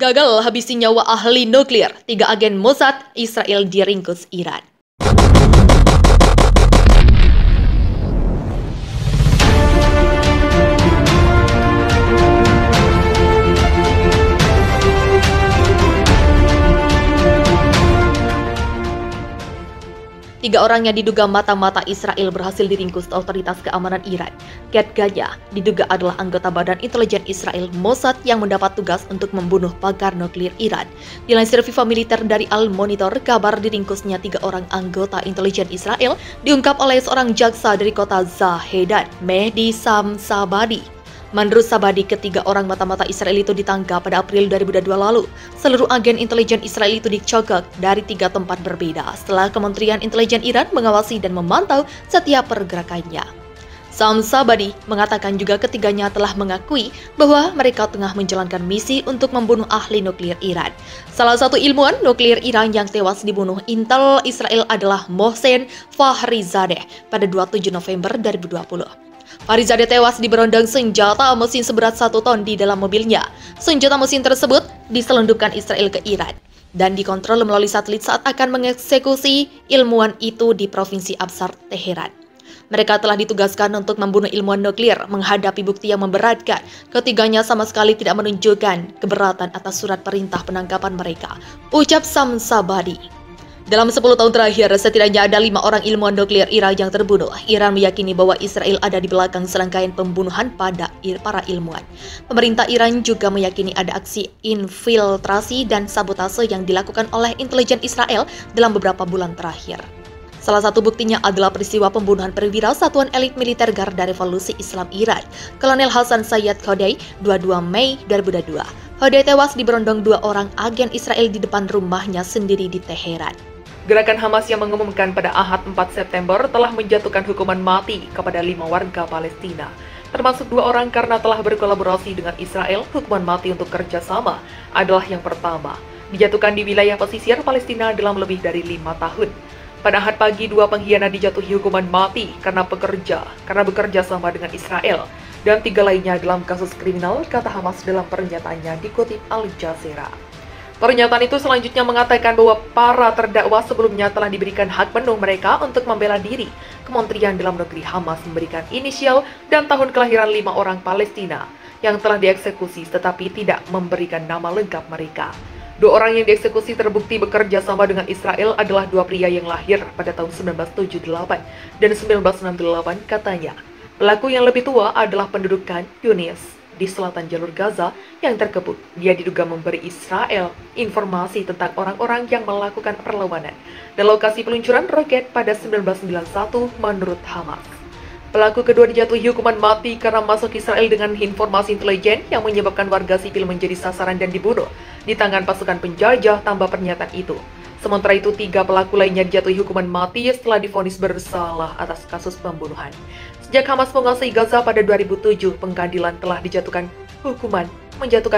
Gagal habisi nyawa ahli nuklir, 3 agen Mossad Israel diringkus Iran. Tiga orang yang diduga mata-mata Israel berhasil diringkus otoritas keamanan Iran. Gad Ganya diduga adalah anggota Badan Intelijen Israel Mossad yang mendapat tugas untuk membunuh pakar nuklir Iran. Dilansir Viva Militer dari Al Monitor, kabar diringkusnya 3 orang anggota intelijen Israel diungkap oleh seorang jaksa dari kota Zahedan, Mehdi Samsabadi. Menurut Sabadi, ketiga orang mata-mata Israel itu ditangkap pada April 2022 lalu. Seluruh agen intelijen Israel itu dicokok dari 3 tempat berbeda setelah Kementerian Intelijen Iran mengawasi dan memantau setiap pergerakannya. Samsabadi mengatakan juga ketiganya telah mengakui bahwa mereka tengah menjalankan misi untuk membunuh ahli nuklir Iran. Salah satu ilmuwan nuklir Iran yang tewas dibunuh intel Israel adalah Mohsen Fakhrizadeh pada 27 November 2020. Fakhrizadeh tewas diberondong senjata mesin seberat 1 ton di dalam mobilnya. Senjata mesin tersebut diselundupkan Israel ke Iran dan dikontrol melalui satelit saat akan mengeksekusi ilmuwan itu di Provinsi Absar, Teheran. Mereka telah ditugaskan untuk membunuh ilmuwan nuklir menghadapi bukti yang memberatkan. Ketiganya sama sekali tidak menunjukkan keberatan atas surat perintah penangkapan mereka, ucap Samsabadi. Dalam 10 tahun terakhir, setidaknya ada 5 orang ilmuwan nuklir Iran yang terbunuh. Iran meyakini bahwa Israel ada di belakang serangkaian pembunuhan pada para ilmuwan. Pemerintah Iran juga meyakini ada aksi infiltrasi dan sabotase yang dilakukan oleh intelijen Israel dalam beberapa bulan terakhir. Salah satu buktinya adalah peristiwa pembunuhan perwira Satuan Elit Militer Garda Revolusi Islam Iran, Kolonel Hasan Sayyad Khodei, 22 Mei 2022. Khodei tewas diberondong 2 orang agen Israel di depan rumahnya sendiri di Teheran. Gerakan Hamas yang mengumumkan pada Ahad 4 September telah menjatuhkan hukuman mati kepada 5 warga Palestina, termasuk 2 orang karena telah berkolaborasi dengan Israel. Hukuman mati untuk kerjasama adalah yang pertama dijatuhkan di wilayah pesisir Palestina dalam lebih dari 5 tahun. Pada Ahad pagi, 2 pengkhianat dijatuhi hukuman mati karena bekerja sama dengan Israel, dan 3 lainnya dalam kasus kriminal, kata Hamas dalam pernyataannya dikutip Al Jazeera. Pernyataan itu selanjutnya mengatakan bahwa para terdakwa sebelumnya telah diberikan hak penuh mereka untuk membela diri. Kementerian Dalam Negeri Hamas memberikan inisial dan tahun kelahiran 5 orang Palestina yang telah dieksekusi tetapi tidak memberikan nama lengkap mereka. 2 orang yang dieksekusi terbukti bekerja sama dengan Israel adalah 2 pria yang lahir pada tahun 1978 dan 1968 katanya. Pelaku yang lebih tua adalah penduduk Khan Yunis di selatan jalur Gaza yang terkepung. Dia diduga memberi Israel informasi tentang orang-orang yang melakukan perlawanan dan lokasi peluncuran roket pada 1991 menurut Hamas. Pelaku kedua dijatuhi hukuman mati karena masuk Israel dengan informasi intelijen yang menyebabkan warga sipil menjadi sasaran dan dibunuh di tangan pasukan penjajah, tambah pernyataan itu. Sementara itu, 3 pelaku lainnya dijatuhi hukuman mati setelah divonis bersalah atas kasus pembunuhan. Sejak Hamas menguasai Gaza pada 2007, pengadilan telah menjatuhkan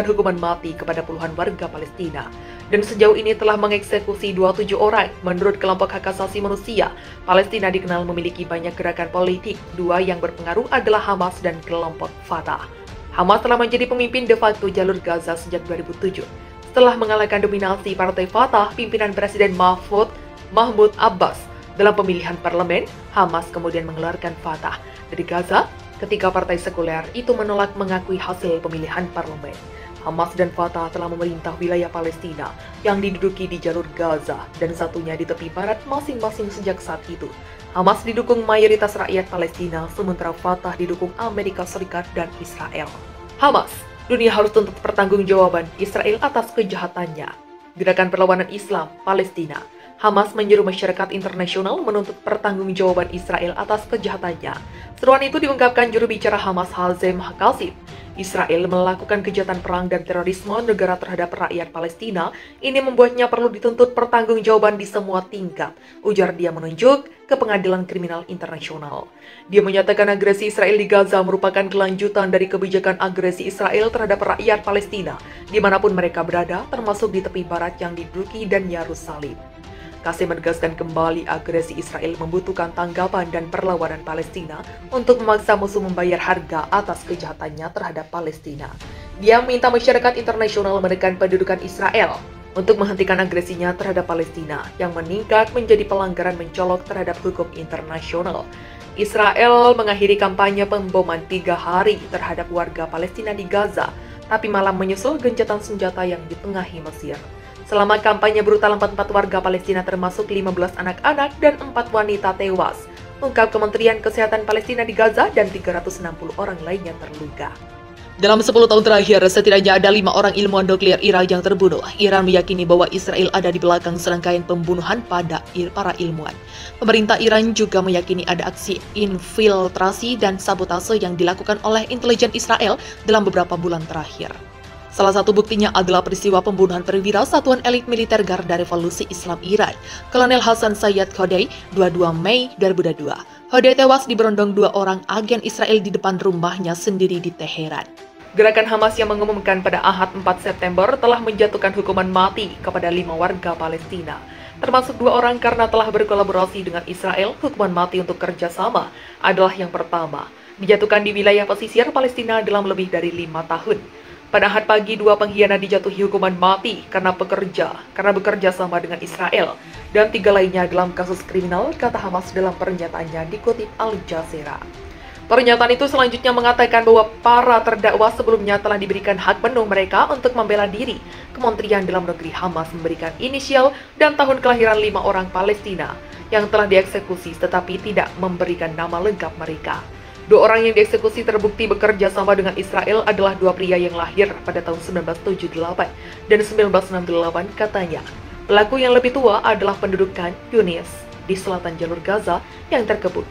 hukuman mati kepada puluhan warga Palestina. Dan sejauh ini telah mengeksekusi 27 orang. Menurut kelompok hak asasi manusia, Palestina dikenal memiliki banyak gerakan politik. 2 yang berpengaruh adalah Hamas dan kelompok Fatah. Hamas telah menjadi pemimpin de facto jalur Gaza sejak 2007. Setelah mengalahkan dominasi Partai Fatah, pimpinan Presiden Mahmud Abbas dalam pemilihan parlemen, Hamas kemudian mengeluarkan Fatah dari Gaza ketika partai sekuler itu menolak mengakui hasil pemilihan parlemen. Hamas dan Fatah telah memerintah wilayah Palestina yang diduduki di jalur Gaza dan satunya di tepi barat masing-masing sejak saat itu. Hamas didukung mayoritas rakyat Palestina, sementara Fatah didukung Amerika Serikat dan Israel. Hamas, dunia harus tuntut pertanggungjawaban Israel atas kejahatannya. Gerakan Perlawanan Islam Palestina, Hamas menyeru masyarakat internasional menuntut pertanggungjawaban Israel atas kejahatannya. Seruan itu diungkapkan juru bicara Hamas Hazem Qasim. Israel melakukan kejahatan perang dan terorisme negara terhadap rakyat Palestina. Ini membuatnya perlu dituntut pertanggungjawaban di semua tingkat, ujar dia menunjuk ke Pengadilan Kriminal Internasional. Dia menyatakan agresi Israel di Gaza merupakan kelanjutan dari kebijakan agresi Israel terhadap rakyat Palestina, dimanapun mereka berada, termasuk di tepi barat yang diduduki dan Yerusalem. Qasim menegaskan kembali agresi Israel membutuhkan tanggapan dan perlawanan Palestina untuk memaksa musuh membayar harga atas kejahatannya terhadap Palestina. Dia meminta masyarakat internasional menekan pendudukan Israel untuk menghentikan agresinya terhadap Palestina yang meningkat menjadi pelanggaran mencolok terhadap hukum internasional. Israel mengakhiri kampanye pemboman 3 hari terhadap warga Palestina di Gaza, tapi malah menyusul gencatan senjata yang ditengahi Mesir. Selama kampanye brutal 44 warga Palestina termasuk 15 anak-anak dan 4 wanita tewas, ungkap Kementerian Kesehatan Palestina di Gaza, dan 360 orang lainnya terluka. Dalam 10 tahun terakhir, setidaknya ada 5 orang ilmuwan nuklir Iran yang terbunuh. Iran meyakini bahwa Israel ada di belakang serangkaian pembunuhan pada para ilmuwan. Pemerintah Iran juga meyakini ada aksi infiltrasi dan sabotase yang dilakukan oleh intelijen Israel dalam beberapa bulan terakhir. Salah satu buktinya adalah peristiwa pembunuhan perwira Satuan Elit Militer Garda Revolusi Islam Iran, Kolonel Hasan Sayyad Khodei, 22 Mei 2022. Khodei tewas diberondong 2 orang agen Israel di depan rumahnya sendiri di Teheran. Gerakan Hamas yang mengumumkan pada Ahad 4 September telah menjatuhkan hukuman mati kepada 5 warga Palestina, termasuk 2 orang karena telah berkolaborasi dengan Israel. Hukuman mati untuk kerjasama adalah yang pertama dijatuhkan di wilayah pesisir Palestina dalam lebih dari 5 tahun. Pada Ahad pagi, 2 pengkhianat dijatuhi hukuman mati karena bekerja sama dengan Israel, dan 3 lainnya dalam kasus kriminal, kata Hamas dalam pernyataannya dikutip Al Jazeera. Pernyataan itu selanjutnya mengatakan bahwa para terdakwa sebelumnya telah diberikan hak penuh mereka untuk membela diri. Kementerian Dalam Negeri Hamas memberikan inisial dan tahun kelahiran 5 orang Palestina yang telah dieksekusi, tetapi tidak memberikan nama lengkap mereka. 2 orang yang dieksekusi terbukti bekerja sama dengan Israel adalah 2 pria yang lahir pada tahun 1978 dan 1968, katanya. Pelaku yang lebih tua adalah penduduk Khan Yunis di selatan jalur Gaza yang terkebut